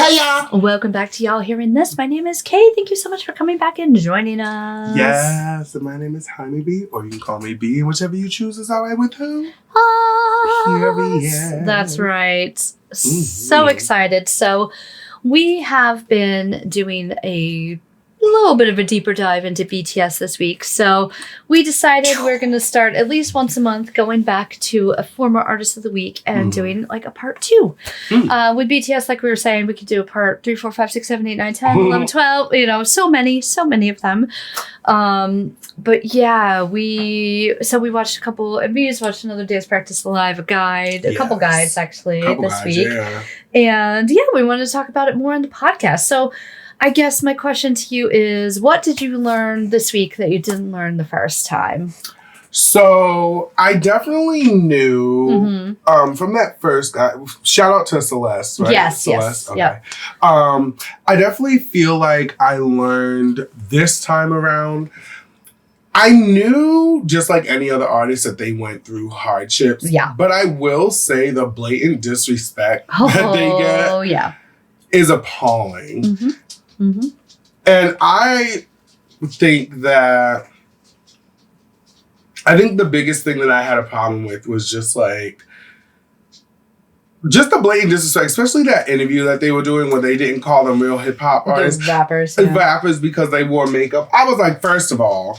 Hey y'all! Welcome back to Y'all Hearing This. My name is Kay. Thank you so much for coming back and joining us. Yes, and my name is Honeybee, or you can call me B, and whichever you choose is alright with who. Here we are. That's right. So excited. So we have been doing a little bit of a deeper dive into BTS this week. So we decided we're going to start at least once a month going back to a former artist of the week and doing like a part 2. With BTS, like we were saying, we could do a part 3, 4, 5, 6, 7, 8, 9, 10, 11, 12, you know, so many of them. But yeah, we watched a couple, and we just watched another Dance Practice Live, a couple guides actually this week. Yeah. And yeah, we wanted to talk about it more on the podcast. So I guess my question to you is, what did you learn this week that you didn't learn the first time? So I definitely knew from that first guy. Shout out to Celeste, right? Yes, Celeste. yes. Okay. Yep. I definitely feel like I learned this time around. I knew, just like any other artist, that they went through hardships. Yeah. But I will say the blatant disrespect that they get is appalling. And I think the biggest thing that I had a problem with was just the blatant disrespect, especially that interview that they were doing where they didn't call them real hip hop artists. Those rappers. Rappers because they wore makeup. I was like, first of all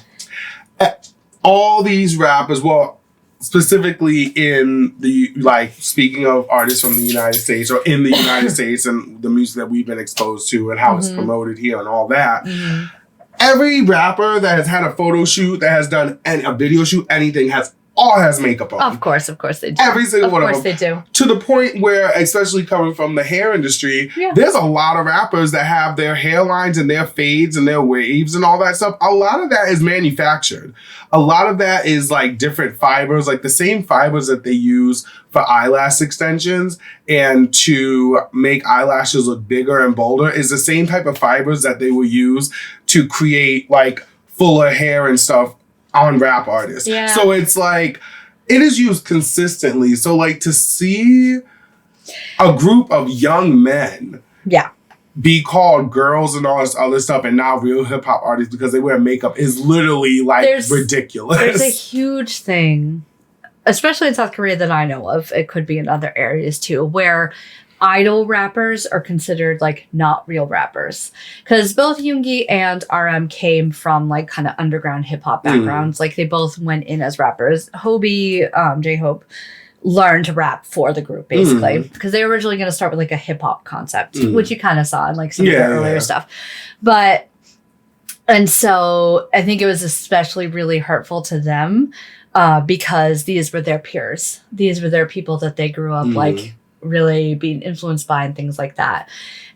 these rappers, well, specifically in the, like, speaking of artists from the United States or in the United States and the music that we've been exposed to and how it's promoted here and all that. Every rapper that has had a photo shoot, that has done a video shoot, anything, has makeup on. Of course they do. Every single one of them. Of course they do. To the point where, especially coming from the hair industry, there's a lot of rappers that have their hairlines and their fades and their waves and all that stuff. A lot of that is manufactured. A lot of that is like different fibers, like the same fibers that they use for eyelash extensions and to make eyelashes look bigger and bolder is the same type of fibers that they will use to create like fuller hair and stuff on rap artists. Yeah. So it's like, it is used consistently. So like to see a group of young men be called girls and all this other stuff and not real hip hop artists because they wear makeup is literally like ridiculous. There's a huge thing, especially in South Korea that I know of. It could be in other areas too, where idol rappers are considered like not real rappers, because both Yoongi and RM came from like kind of underground hip hop backgrounds. Like they both went in as rappers. Hobie, J-Hope, learned to rap for the group basically because they were originally going to start with like a hip hop concept, which you kind of saw in like some of their earlier stuff. And so I think it was especially really hurtful to them because these were their peers. These were their people that they grew up like really being influenced by and things like that.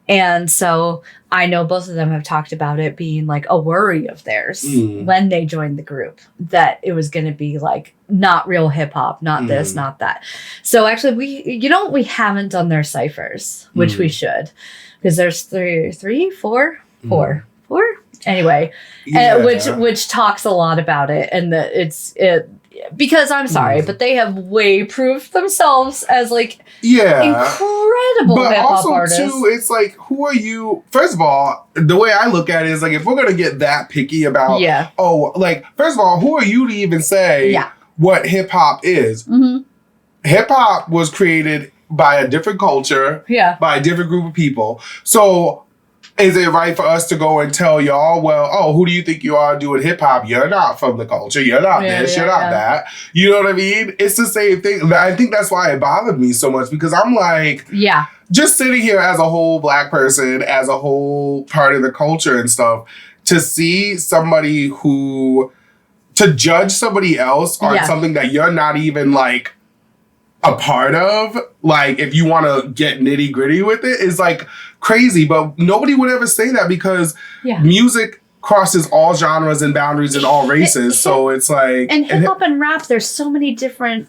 And so I know both of them have talked about it being like a worry of theirs when they joined the group, that it was going to be like not real hip hop, not this, not that. So actually we haven't done their ciphers, which we should, because there's four. Anyway, which talks a lot about it, and that because I'm sorry, but they have way proved themselves as like incredible hip hop artists. But also too, it's like, who are you? First of all, the way I look at it is like, if we're gonna get that picky about, first of all, who are you to even say what hip hop is? Hip hop was created by a different culture, by a different group of people. So is it right for us to go and tell y'all, well, who do you think you are doing hip hop? You're not from the culture. You're not this. You're not that. You know what I mean? It's the same thing. I think that's why it bothered me so much, because I'm like, just sitting here as a whole Black person, as a whole part of the culture and stuff, to see somebody to judge somebody else on something that you're not even like a part of, like if you want to get nitty gritty with it, is like crazy. But nobody would ever say that because music crosses all genres and boundaries and all races. So it's like, and hip hop and rap, there's so many different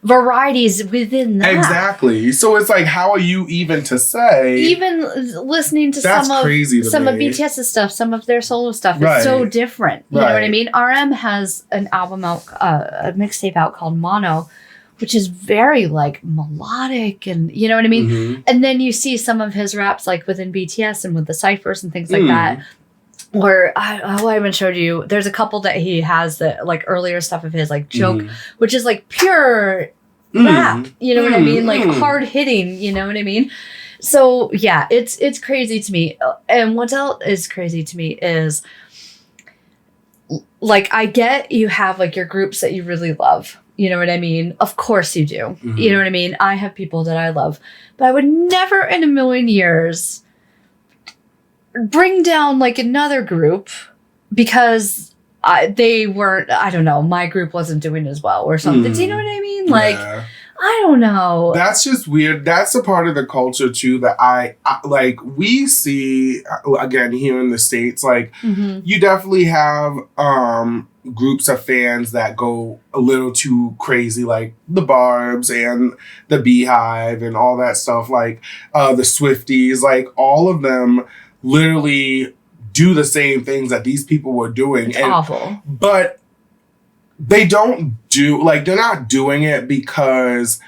varieties within that. Exactly. So it's like, how are you even to say? Even listening to some of BTS's stuff, some of their solo stuff is so different. You know what I mean? RM has an album out, a mixtape out called Mono, which is very like melodic and you know what I mean? Mm-hmm. And then you see some of his raps like within BTS and with the ciphers and things like that. Or I haven't showed you. There's a couple that he has that like earlier stuff of his like Joke, which is like pure rap. You know what I mean? Like hard hitting. You know what I mean? So yeah, it's crazy to me. And what else is crazy to me is like I get you have like your groups that you really love. You know what I mean? Of course you do. You know what I mean? I have people that I love, but I would never in a million years bring down like another group because they weren't, I don't know, my group wasn't doing as well or something. Do you know what I mean? Like, I don't know. That's just weird. That's a part of the culture too that I like we see again here in the States. Like you definitely have groups of fans that go a little too crazy, like the Barbs and the Beehive and all that stuff, like the Swifties, like all of them literally do the same things that these people were doing. It's awful. But they don't do, like, they're not doing it because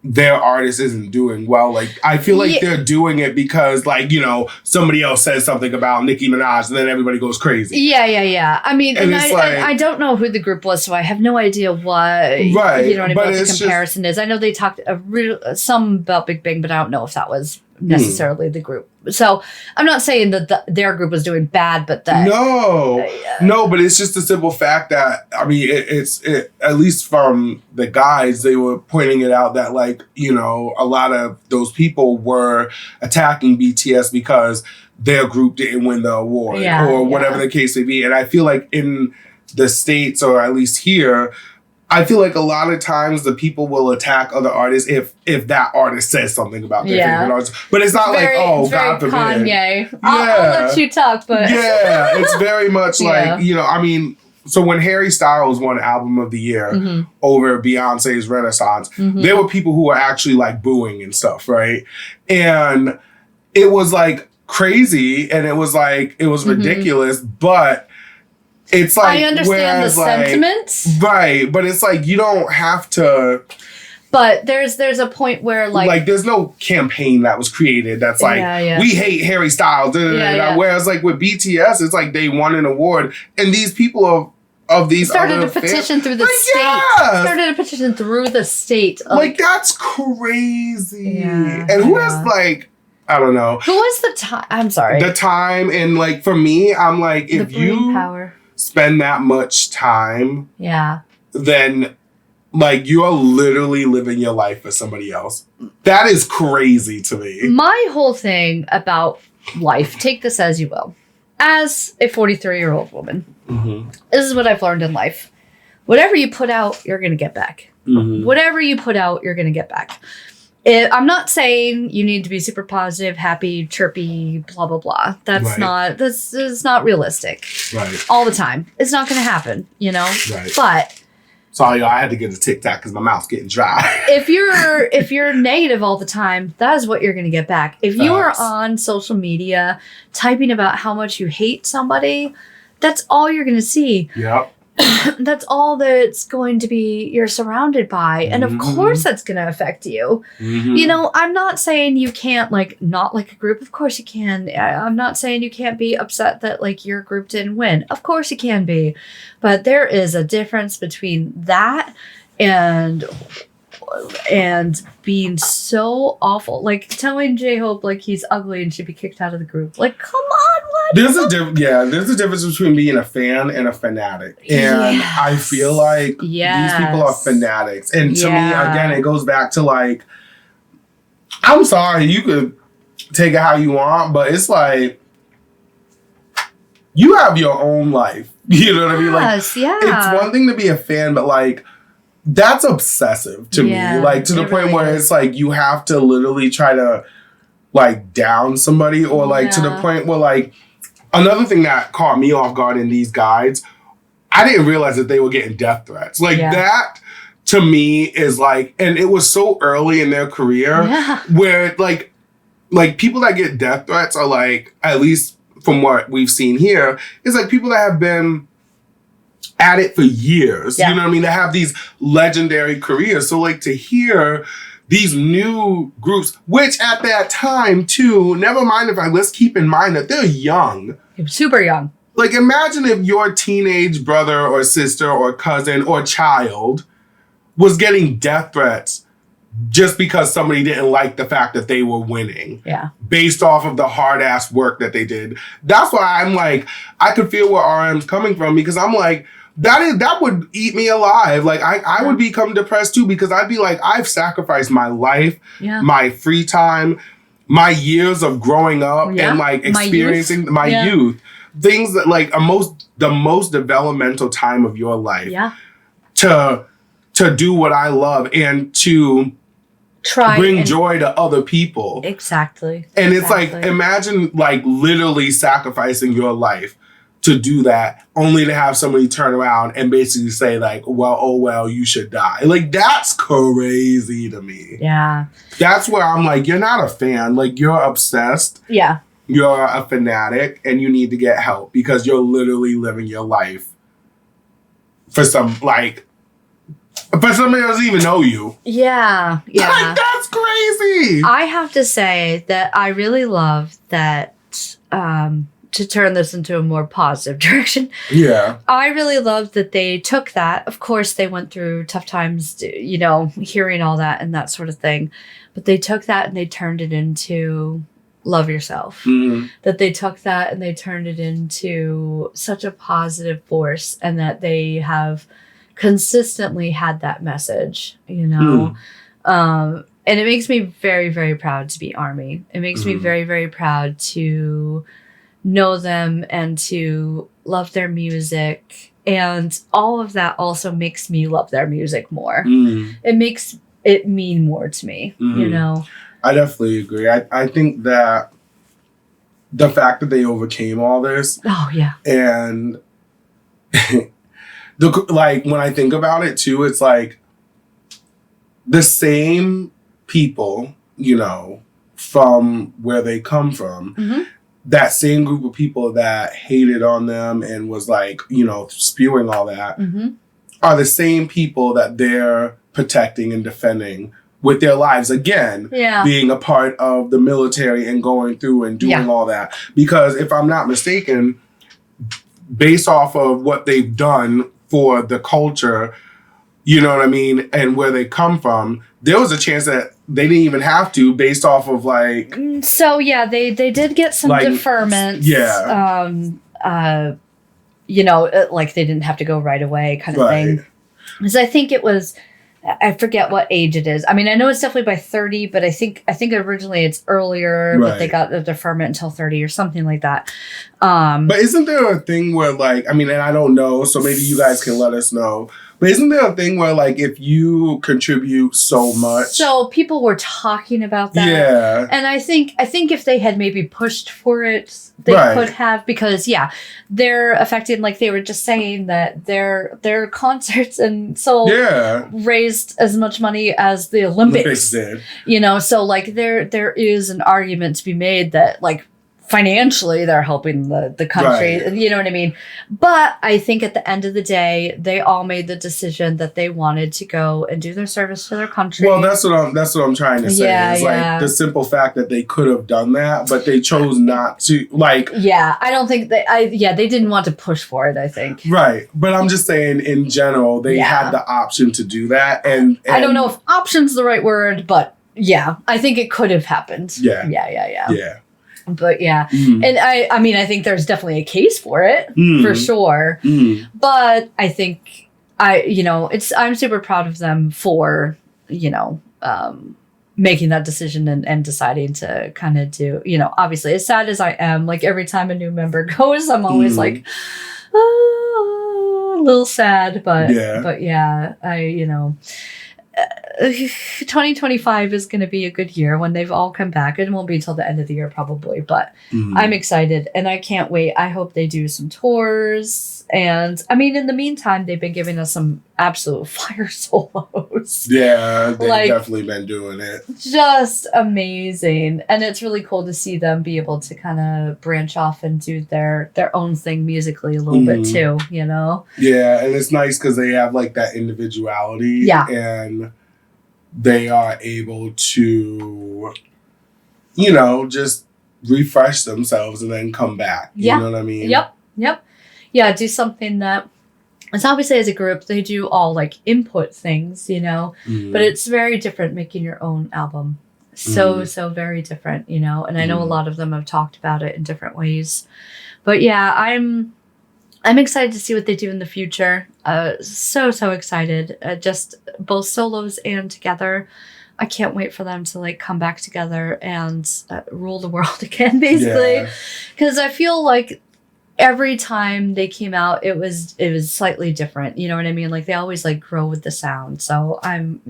their artist isn't doing well. Like, I feel like they're doing it because, like, you know, somebody else says something about Nicki Minaj and then everybody goes crazy. Yeah. I mean, and I don't know who the group was, so I have no idea what, you know what I mean, what the comparison is. I know they talked some about Big Bang, but I don't know if that was necessarily the group. So I'm not saying that their group was doing bad, but that no, but it's just the simple fact that I mean it's at least from the guys, they were pointing it out that, like, you know, a lot of those people were attacking BTS because their group didn't win the award or whatever the case may be. And I feel like in the States, or at least here, I feel like a lot of times the people will attack other artists if that artist says something about their favorite artist. But it's not like, oh, God forbid. Kanye. I'll let you talk, but... Yeah, it's very much like, you know, I mean, so when Harry Styles won Album of the Year over Beyonce's Renaissance, there were people who were actually like booing and stuff, right? And it was like crazy and it was like, it was ridiculous, but... It's like, I understand the sentiment. Right, but it's like you don't have to. But there's a point where like there's no campaign that was created that's like we hate Harry Styles. Whereas like with BTS, it's like they won an award, and these people of these started a petition through the state. Started a petition through the state. Like that's crazy. And who has like. I don't know. Who was the time? I'm sorry. The time, and like for me, I'm like, if you spend that much time, then like you are literally living your life for somebody else. That is crazy to me. My whole thing about life, take this as you will, as a 43-year-old woman, this is what I've learned in life. Whatever you put out, you're going to get back. Whatever you put out, you're going to get back. I'm not saying you need to be super positive, happy, chirpy, blah, blah, blah. That's not realistic. Right. All the time. It's not going to happen, you know? Right. But. Sorry, I had to get a Tic Tac because my mouth's getting dry. if you're negative all the time, that is what you're going to get back. If you are on social media typing about how much you hate somebody, that's all you're going to see. Yep. That's all that's going to be you're surrounded by. And of course that's going to affect you. You know, I'm not saying you can't like not like a group. Of course you can. I'm not saying you can't be upset that like your group didn't win. Of course you can be. But there is a difference between that and being so awful. Like telling J-Hope like he's ugly and should be kicked out of the group. Like, come on, what? There's a difference between being a fan and a fanatic. And I feel like these people are fanatics. And to me, again, it goes back to like, I'm sorry, you could take it how you want, but it's like, you have your own life. You know what I mean? Like, it's one thing to be a fan, but like, that's obsessive to me. Like, to the point where it's like, you have to literally try to like down somebody, or like to the point where like, another thing that caught me off guard in these guides, I didn't realize that they were getting death threats. Like that to me is like, and it was so early in their career where like people that get death threats are like, at least from what we've seen here, is like people that have been at it for years. Yeah. You know what I mean? They have these legendary careers. So like to hear these new groups, which at that time too, never mind let's keep in mind that they're young. Super young. Like imagine if your teenage brother or sister or cousin or child was getting death threats just because somebody didn't like the fact that they were winning. Yeah. Based off of the hard ass work that they did. That's why I'm like, I could feel where RM's coming from, because I'm like, that would eat me alive. Like I would become depressed too, because I'd be like, I've sacrificed my life, my free time, my years of growing up and like experiencing my youth. Things that like the most developmental time of your life. Yeah. To do what I love and to bring joy to other people. Exactly. And it's like, imagine like literally sacrificing your life to do that, only to have somebody turn around and basically say like, well, you should die. Like, that's crazy to me. Yeah. That's where I'm like, you're not a fan. Like, you're obsessed. Yeah. You're a fanatic and you need to get help because you're literally living your life for somebody that doesn't even know you. Yeah. Yeah. Like, that's crazy. I have to say that I really love that, to turn this into a more positive direction. Yeah. I really love that they took that. Of course, they went through tough times, hearing all that and that sort of thing. But they took that and they turned it into love yourself. Mm-hmm. That they took that and they turned it into such a positive force, and that they have consistently had that message, and it makes me very, very proud to be Army. It makes me very, very proud to know them and to love their music, and all of that also makes me love their music more. It makes it mean more to me. I definitely agree. I think that the fact that they overcame all this, and when I think about it too, it's like the same people, from where they come from, that same group of people that hated on them and was like, spewing all that, are the same people that they're protecting and defending with their lives again, being a part of the military and going through and doing all that. Because if I'm not mistaken, based off of what they've done for the culture, you know what I mean, and where they come from, there was a chance that they didn't even have to, based off of like... So yeah, they did get some deferments. Yeah. Like they didn't have to go right away kind of thing. Because I think it was... I forget what age it is. I mean, I know it's definitely by 30, but I think originally it's earlier, but they got the deferment until 30 or something like that. But isn't there a thing where and I don't know, so maybe you guys can let us know, but isn't there a thing where if you contribute so much? So people were talking about that. Yeah. And I think if they had maybe pushed for it, they could have, because they're affected, like they were just saying that their concerts and raised as much money as the Olympics did. So there is an argument to be made that financially they're helping the country, you know what I mean? But I think at the end of the day, they all made the decision that they wanted to go and do their service to their country. Well, that's what I'm trying to say. It's like the simple fact that they could have done that, but they chose not to. I don't think they didn't want to push for it, I think. Right. But I'm just saying in general, they had the option to do that, and I don't know if option's the right word, but I think it could have happened. Yeah. But and I think there's definitely a case for it, for sure. But I think I'm super proud of them for, making that decision and deciding to kind of do, obviously as sad as I am, every time a new member goes, I'm always a little sad, but 2025 is going to be a good year when they've all come back. It won't be until the end of the year probably, but I'm excited and I can't wait. I hope they do some tours. And I mean, in the meantime, they've been giving us some absolute fire solos. Yeah, they've definitely been doing it. Just amazing. And it's really cool to see them be able to kind of branch off and do their own thing musically a little bit too, you know? Yeah, and it's nice because they have like that individuality. Yeah. And they are able to, you know, just refresh themselves and then come back. You know what I mean? Yep. Yeah, do something that, it's obviously as a group, they do all like input things, you know, but it's very different making your own album. So very different, you know, and I know a lot of them have talked about it in different ways. But yeah, I'm excited to see what they do in the future. So excited. Just both solos and together. I can't wait for them to like come back together and rule the world again, basically. Because I feel like every time they came out, it was slightly different. You know what I mean? Like they always like grow with the sound. So I'm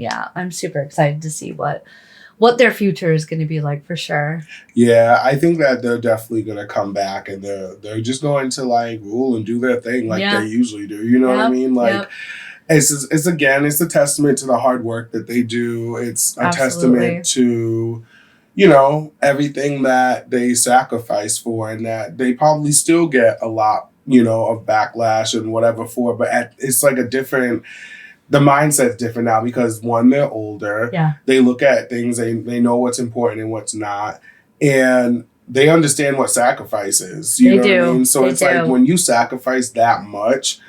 super excited to see what their future is going to be like for sure. Yeah, I think that they're definitely going to come back and they're just going to like rule and do their thing like they usually do. You know what I mean? Like it's again, it's a testament to the hard work that they do. It's a testament to, you know, everything that they sacrifice for and that they probably still get a lot, you know, of backlash and whatever for, but it's like the mindset's different now because one, they're older. Yeah. They look at things, they know what's important and what's not. And they understand what sacrifice is. You know what I mean? So it's like when you sacrifice that much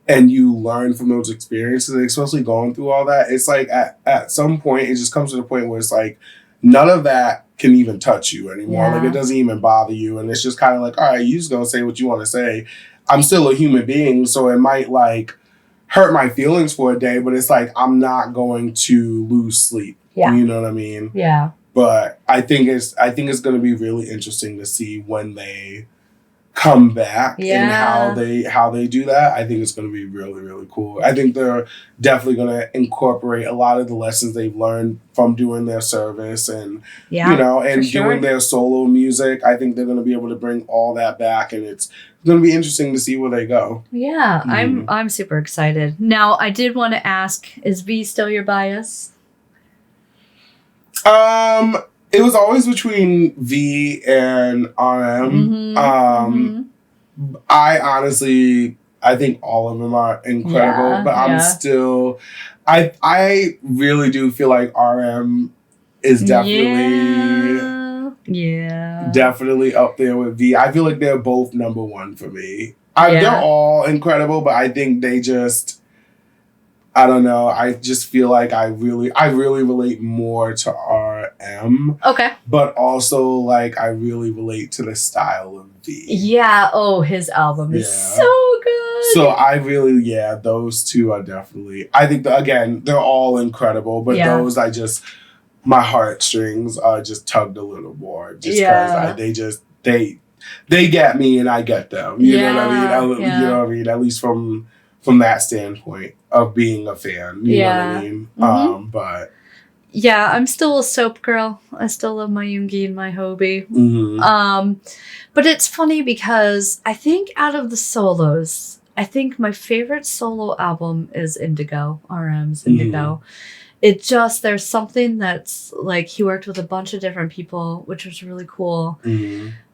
and you learn from those experiences, especially going through all that, it's like at some point, it just comes to the point where it's like, none of that can even touch you anymore. Like it doesn't even bother you. And it's just kind of like, all right, you just gonna say what you want to say. I'm still a human being, so it might like hurt my feelings for a day, but it's like I'm not going to lose sleep. Yeah. You know what I mean? Yeah. But I think it's gonna be really interesting to see when they come back and how they do that. I think it's going to be really, really cool. I think they're definitely going to incorporate a lot of the lessons they've learned from doing their service and you know, and doing their solo music. I think they're going to be able to bring all that back, and it's going to be interesting to see where they go. Yeah, I'm super excited. Now, I did want to ask, is V still your bias? It was always between V and RM. I honestly, I think all of them are incredible, but I'm still, I really do feel like RM is definitely, definitely up there with V. I feel like they're both number one for me. They're all incredible, but I think they just, I don't know. I just feel like I really relate more to RM. Okay. But also, like, I really relate to the style of V. Yeah. Oh, his album is so good. So I really, those two are definitely, I think, again, they're all incredible. But those, my heartstrings are just tugged a little more. Just because they get me and I get them. You know what I mean? You know what I mean? At least from that standpoint of being a fan. You know what I mean? But yeah, I'm still a soap girl. I still love my Yoongi and my Hobie. But it's funny because I think out of the solos, I think my favorite solo album is Indigo, RM's Indigo. It just, there's something that's like, he worked with a bunch of different people, which was really cool.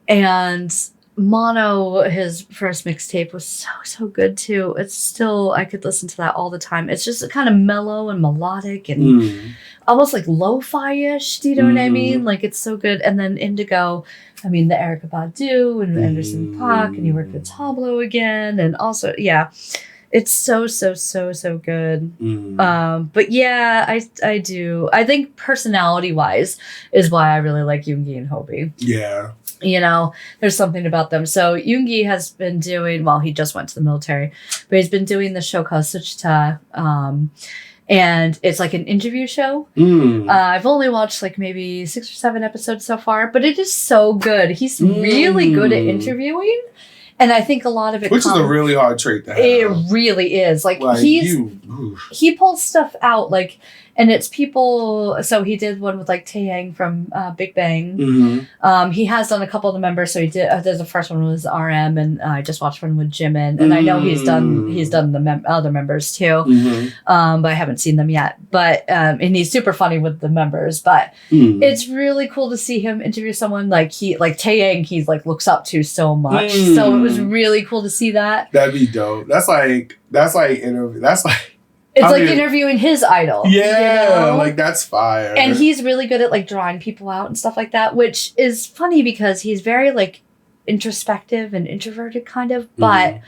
And Mono, his first mixtape, was so good too. It's still, I could listen to that all the time. It's just kind of mellow and melodic and almost like lo-fi-ish. Do you know what I mean? Like, it's so good. And then Indigo, I mean, the Erykah Badu and Anderson .Paak, and he worked with Tableau again, and also it's so good. But yeah, I do. I think personality wise is why I really like Yoongi and Hobie. Yeah. You know, there's something about them. So Yoongi has been doing, well, he just went to the military, but he's been doing the show called Suchita, and it's like an interview show. I've only watched like maybe 6 or 7 episodes so far, but it is so good. He's really good at interviewing. And I think a lot of it Which is a really hard trait to have. It really is. Like he pulls stuff out. Like, And it's people, so he did one with like Taeyang from Big Bang. Mm-hmm. He has done a couple of the members. So he did, there's the first one was RM, and I just watched one with Jimin. And I know he's done the other members too. Mm-hmm. But I haven't seen them yet. But, and he's super funny with the members, but it's really cool to see him interview someone like Taeyang, he's like looks up to so much. So it was really cool to see that. That'd be dope. That's like It's like interviewing his idol. Yeah, you know? like that's fire. And he's really good at like drawing people out and stuff like that, which is funny because he's very like introspective and introverted kind of, but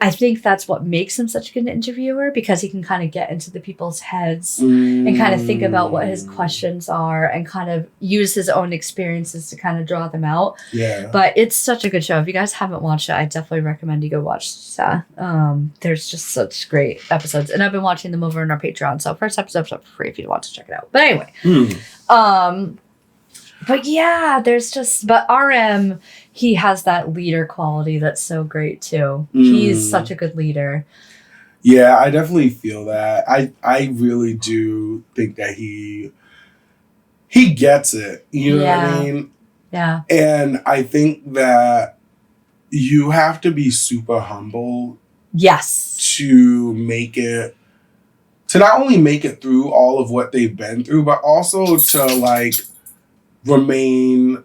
I think that's what makes him such a good interviewer, because he can kind of get into the people's heads and kind of think about what his questions are and kind of use his own experiences to kind of draw them out. Yeah. But it's such a good show. If you guys haven't watched it, I definitely recommend you go watch that. There's just such great episodes. And I've been watching them over on our Patreon. So first episode's up for free if you want to check it out. But anyway. But yeah, but RM, he has that leader quality that's so great too. He's such a good leader. Yeah, I definitely feel that. I really do think that he gets it. You know what I mean? Yeah. And I think that you have to be super humble. Yes. To not only make it through all of what they've been through, but also to like remain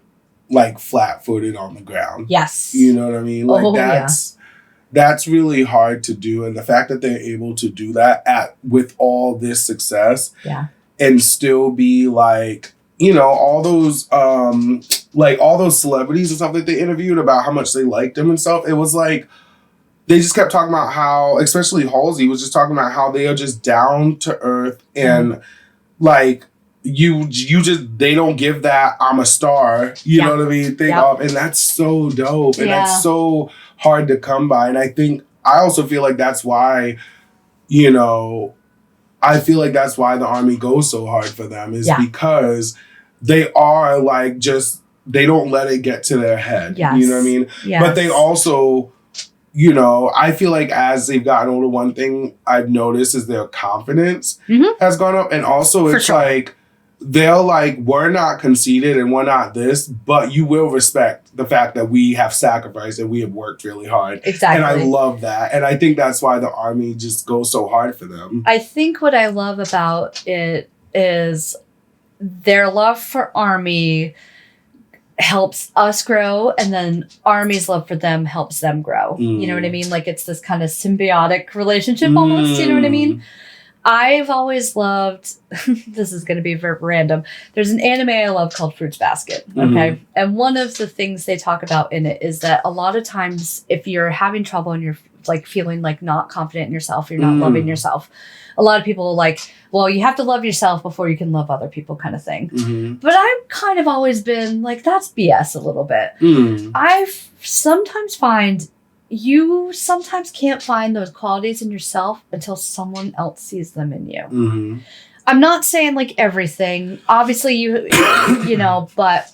like flat-footed on the ground. Yes. You know what I mean? Like that's really hard to do, and the fact that they're able to do that with all this success and still be like, you know, all those celebrities and stuff that they interviewed about how much they liked them and stuff, it was like they just kept talking about how, especially Halsey was just talking about how they are just down to earth and like they don't give that I'm a star, you know what I mean, thing off. And that's so dope. And that's so hard to come by. And I also feel like that's why, you know, the Army goes so hard for them is because they are like they don't let it get to their head. Yes. You know what I mean? Yes. But they also, you know, I feel like as they've gotten older, one thing I've noticed is their confidence has gone up. And also it's like, they're like, we're not conceited and we're not this, but you will respect the fact that we have sacrificed and we have worked really hard. Exactly. And I love that. And I think that's why the Army just goes so hard for them. I think what I love about it is their love for Army helps us grow, and then Army's love for them helps them grow. You know what I mean? Like it's this kind of symbiotic relationship almost, you know what I mean? I've always loved, this is going to be very random. There's an anime I love called Fruits Basket. Okay. And one of the things they talk about in it is that a lot of times if you're having trouble and you're like feeling like not confident in yourself, you're not loving yourself, a lot of people are like, well, you have to love yourself before you can love other people kind of thing. But I've kind of always been like, that's BS a little bit. I've sometimes find you sometimes can't find those qualities in yourself until someone else sees them in you. I'm not saying like everything, obviously you know, but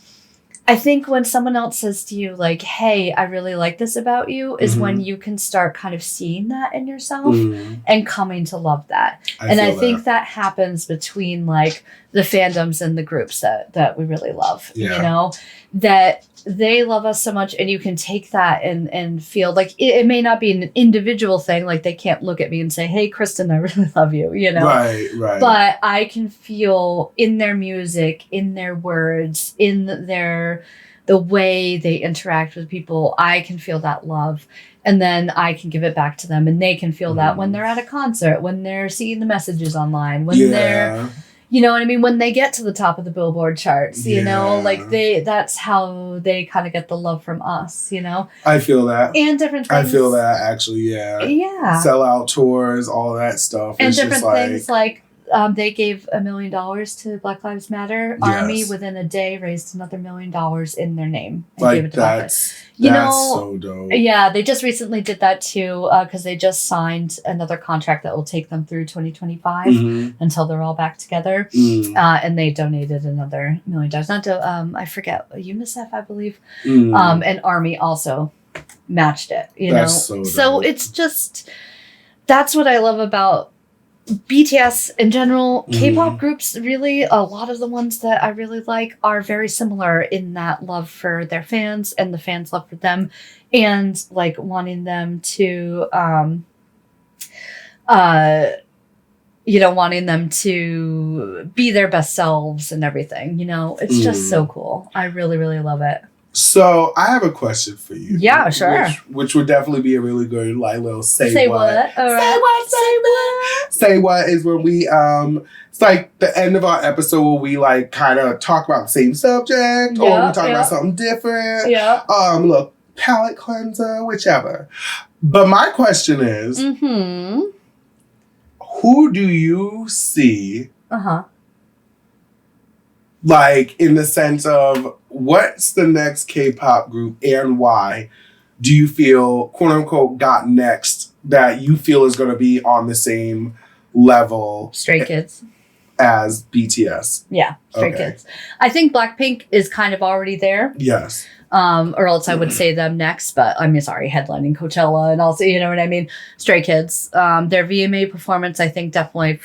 I think when someone else says to you like, hey, I really like this about you, is when you can start kind of seeing that in yourself and coming to love that. I think that happens between like the fandoms and the groups that we really love, you know, that they love us so much, and you can take that and feel like it may not be an individual thing. Like they can't look at me and say, hey, Kristen, I really love you, you know? Right. But I can feel in their music, in their words, in the way they interact with people, I can feel that love. And then I can give it back to them, and they can feel that when they're at a concert, when they're seeing the messages online, when they're, you know what I mean? When they get to the top of the Billboard charts, you know, like that's how they kind of get the love from us, you know? I feel that. And different things. I feel that actually, yeah. Sellout tours, all that stuff. And different things like they gave $1 million to Black Lives Matter. Army within a day raised another $1 million in their name and like gave it to that's so dope. Yeah, they just recently did that too because they just signed another contract that will take them through 2025 until they're all back together. And they donated another $1 million. Not to I forget, UNICEF, I believe. And Army also matched it. You know, so it's just that's what I love about BTS in general, K-pop groups, really, a lot of the ones that I really like are very similar in that love for their fans and the fans' love for them, and like wanting them to, wanting them to be their best selves and everything. It's just so cool. I really, really love it. So I have a question for you. Yeah, sure. Which would definitely be a really good little say what. All right. Say what is when we it's like the end of our episode where we like kind of talk about the same subject or we talk about something different. Yeah. Look, palate cleanser, whichever. But my question is, who do you see? Like, in the sense of, what's the next K-pop group and why do you feel, quote unquote, got next that you feel is going to be on the same level? Stray Kids. As BTS. Yeah, Stray Kids. I think Blackpink is kind of already there. Yes. Or else I would say them next, but headlining Coachella and also, you know what I mean? Stray Kids. Their VMA performance, I think definitely,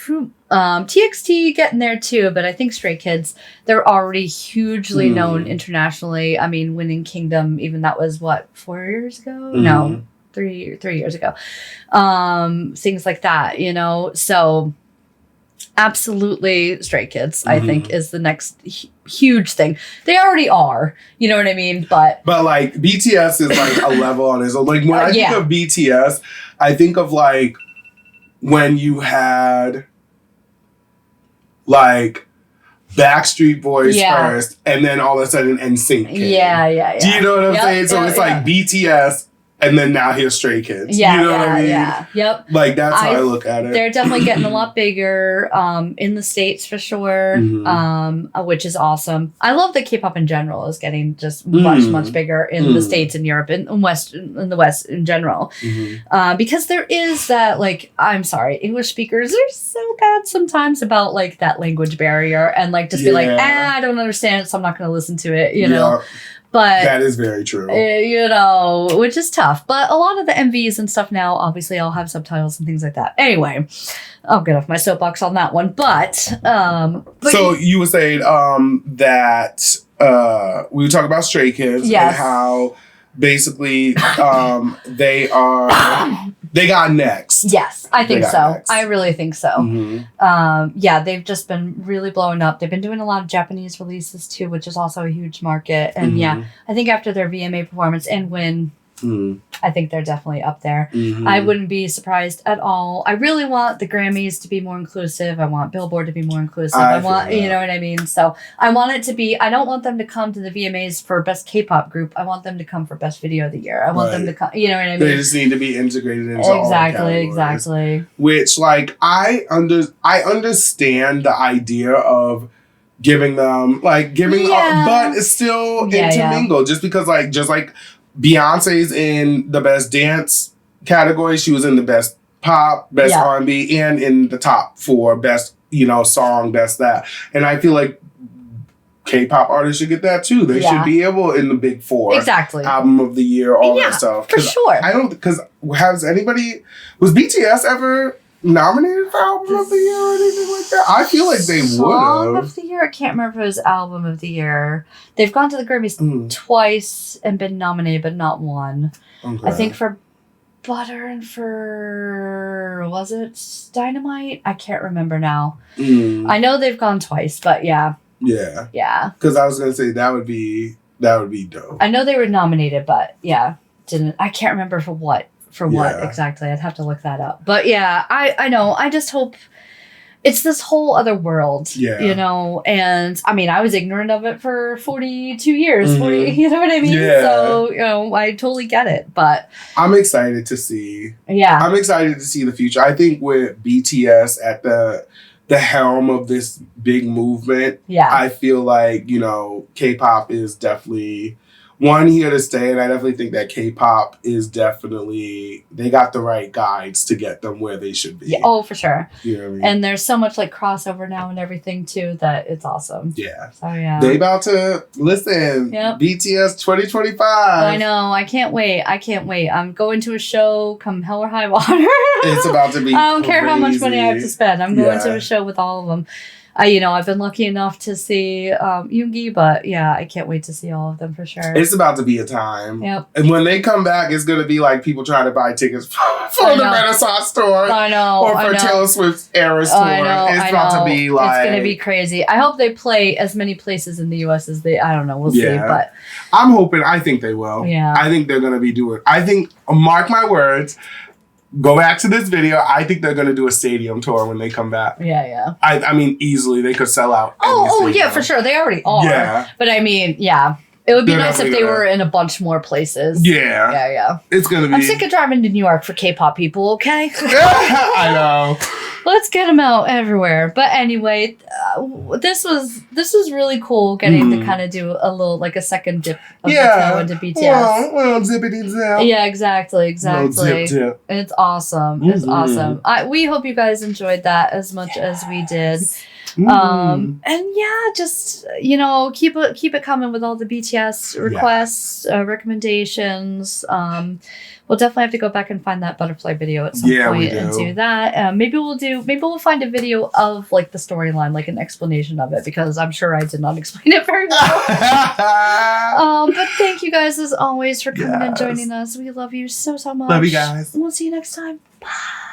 TXT getting there too, but I think Stray Kids, they're already hugely known internationally. I mean, Winning Kingdom, even that was 4 years ago? No, 3 years ago. Things like that, so absolutely Stray Kids, I think, is the next huge thing. They already are, you know what I mean? But like BTS is like a level on its own. Like when I think of BTS, I think of like when you had like Backstreet Boys first, and then all of a sudden NSYNC came. Yeah. Do you know what I'm saying? So it's like BTS, and then now here's Stray Kids. Yeah, you know what I mean? Yeah. Yep. Like that's how I look at it. They're definitely getting a lot bigger in the States for sure, which is awesome. I love that K-pop in general is getting just much bigger in the States and Europe and in the West in general. Because there is that, like, I'm sorry, English speakers are so bad sometimes about like that language barrier and like just be like, I don't understand it, so I'm not going to listen to it, you know. But that is very true. Which is tough. But a lot of the MVs and stuff now, obviously, I'll have subtitles and things like that. Anyway, I'll get off my soapbox on that one. But so you were saying that we were talking about Stray Kids and how basically they got next. Yes, I think so. Next. I really think so. Mm-hmm. They've just been really blowing up. They've been doing a lot of Japanese releases too, which is also a huge market. And I think after their VMA performance and Win, I think they're definitely up there. I wouldn't be surprised at all. I really want the Grammys to be more inclusive. I want Billboard to be more inclusive. I want, you know what I mean? So I want it to be, I don't want them to come to the VMAs for best K-pop group. I want them to come for best video of the year. I want them to come, you know what I mean? They just need to be integrated into all categories. Exactly. Which, like, I understand the idea of giving them, like, but it's still intermingled. Just because, like, Beyonce's in the best dance category. She was in the best pop, best R&B, and in the top 4 best, song, best that. And I feel like K-pop artists should get that too. They should be able in the big 4. Exactly. Album of the year, all that stuff. For sure. Was BTS ever nominated for Album of the Year or anything like that? I feel like they would have. Song of the Year? I can't remember if it was Album of the Year. They've gone to the Grammys twice and been nominated, but not won. Okay. I think for Butter and for... was it Dynamite? I can't remember now. I know they've gone twice, but yeah. Yeah. Yeah. Because I was going to say that would be dope. I know they were nominated, but I can't remember for what. What exactly? I'd have to look that up. But yeah, I know. I just hope it's this whole other world, and I mean, I was ignorant of it for 42 years, 40, you know what I mean? Yeah. So, I totally get it, but I'm excited to see. Yeah. I'm excited to see the future. I think with BTS at the helm of this big movement, I feel like, K-pop is definitely one, here to stay, and I definitely think that K-pop is definitely, they got the right guides to get them where they should be. Yeah, oh, for sure. You know what I mean? And there's so much like crossover now and everything too that it's awesome. Yeah. So yeah. They about to, listen, Yep. BTS 2025. I know. I can't wait. I'm going to a show come hell or high water. It's about to be I don't care how much money I have to crazy. spend. I'm going to a show with all of them. I've been lucky enough to see Yoongi, but yeah, I can't wait to see all of them for sure. It's about to be a time. Yep. And when they come back, it's going to be like people trying to buy tickets for the Renaissance store. I know. Or for Taylor Swift's Eras tour. It's about to be like... It's going to be crazy. I hope they play as many places in the U.S. as they... I don't know. We'll see. But I think they will. Yeah. I think they're going to be doing... I think, mark my words... Go back to this video. I think they're going to do a stadium tour when they come back. Yeah. I mean, easily. They could sell out. Oh, yeah, for sure. They already are. Yeah. But I mean, yeah. It would be nice if they were in a bunch more places. Yeah. Yeah. It's going to be... I'm sick of driving to New York for K-pop people, okay? I know. Let's get them out everywhere. But anyway, this was really cool getting to kind of do a little, like a second dip of the toe into BTS. Well, zippity zip. Yeah, exactly. No zip dip. It's awesome. It's awesome. We hope you guys enjoyed that as much as we did. And yeah, just keep it coming with all the BTS requests, recommendations. We'll definitely have to go back and find that butterfly video at some point and do that. Maybe we'll find a video of like the storyline, like an explanation of it, because I'm sure I did not explain it very well. But thank you guys as always for coming and joining us. We love you so much. Love you guys. We'll see you next time. Bye.